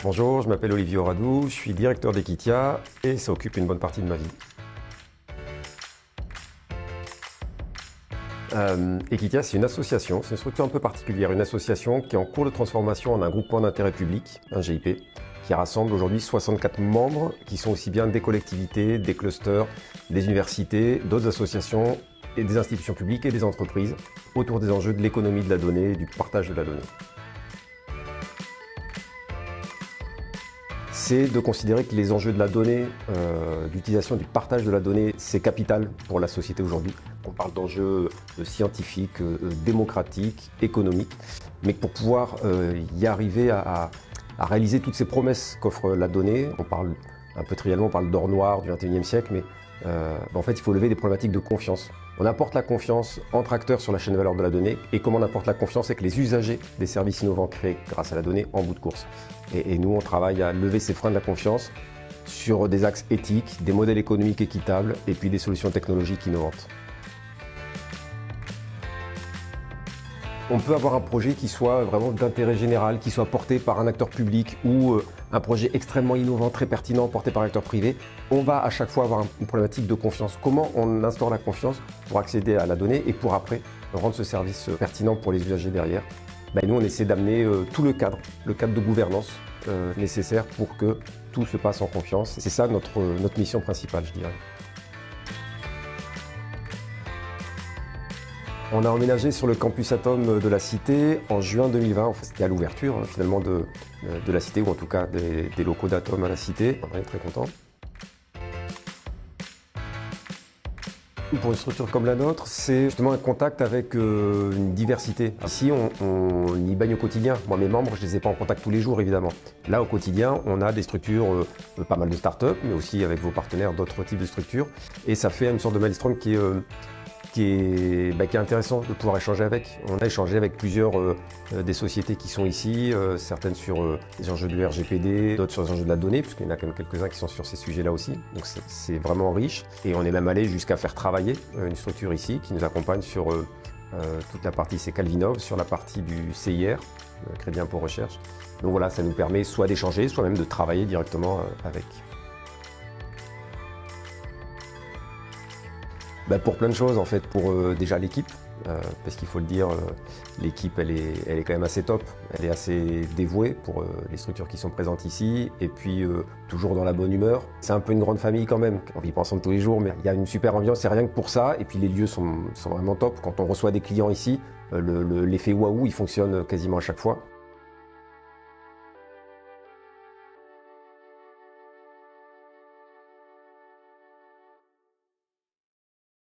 Bonjour, je m'appelle Olivier Oradou, je suis directeur d'Equitia et ça occupe une bonne partie de ma vie. Equitia, c'est une association, c'est une structure un peu particulière, une association qui est en cours de transformation en un groupement d'intérêt public, un GIP, qui rassemble aujourd'hui 64 membres qui sont aussi bien des collectivités, des clusters, des universités, d'autres associations et des institutions publiques et des entreprises autour des enjeux de l'économie de la donnée et du partage de la donnée. C'est de considérer que les enjeux de la donnée, d'utilisation du partage de la donnée, c'est capital pour la société aujourd'hui. On parle d'enjeux scientifiques, démocratiques, économiques, mais pour pouvoir y arriver à réaliser toutes ces promesses qu'offre la donnée, on parle un peu trivialement, on parle d'or noir du XXIe siècle, mais en fait il faut lever des problématiques de confiance. On apporte la confiance entre acteurs sur la chaîne de valeur de la donnée et comment on apporte la confiance avec les usagers des services innovants créés grâce à la donnée en bout de course. Et nous, on travaille à lever ces freins de la confiance sur des axes éthiques, des modèles économiques équitables et puis des solutions technologiques innovantes. On peut avoir un projet qui soit vraiment d'intérêt général, qui soit porté par un acteur public ou un projet extrêmement innovant, très pertinent, porté par un acteur privé. On va à chaque fois avoir une problématique de confiance. Comment on instaure la confiance pour accéder à la donnée et pour après rendre ce service pertinent pour les usagers derrière. Nous, on essaie d'amener tout le cadre de gouvernance nécessaire pour que tout se passe en confiance. C'est ça notre mission principale, je dirais. On a emménagé sur le campus Atom de la Cité en juin 2020. C'était à l'ouverture finalement de la Cité, ou en tout cas des locaux d'Atom à la Cité. On est très content. Pour une structure comme la nôtre, c'est justement un contact avec une diversité. Ici, on y baigne au quotidien. Moi, mes membres, je ne les ai pas en contact tous les jours, évidemment. Là, au quotidien, on a des structures, pas mal de start-up, mais aussi avec vos partenaires, d'autres types de structures. Et ça fait une sorte de maelstrom qui est intéressant de pouvoir échanger avec. On a échangé avec plusieurs des sociétés qui sont ici, certaines sur les enjeux du RGPD, d'autres sur les enjeux de la donnée, puisqu'il y en a quand même quelques-uns qui sont sur ces sujets-là aussi. Donc c'est vraiment riche. Et on est même allé jusqu'à faire travailler une structure ici qui nous accompagne sur toute la partie, c'est Calvinov, sur la partie du CIR, Crédit Impôt Recherche. Donc voilà, ça nous permet soit d'échanger, soit même de travailler directement avec. Pour plein de choses en fait, pour déjà l'équipe, parce qu'il faut le dire, l'équipe elle est quand même assez top, elle est assez dévouée pour les structures qui sont présentes ici, et puis toujours dans la bonne humeur. C'est un peu une grande famille quand même, on vit pas ensemble tous les jours, mais il y a une super ambiance, c'est rien que pour ça, et puis les lieux sont vraiment top. Quand on reçoit des clients ici, l'effet waouh il fonctionne quasiment à chaque fois.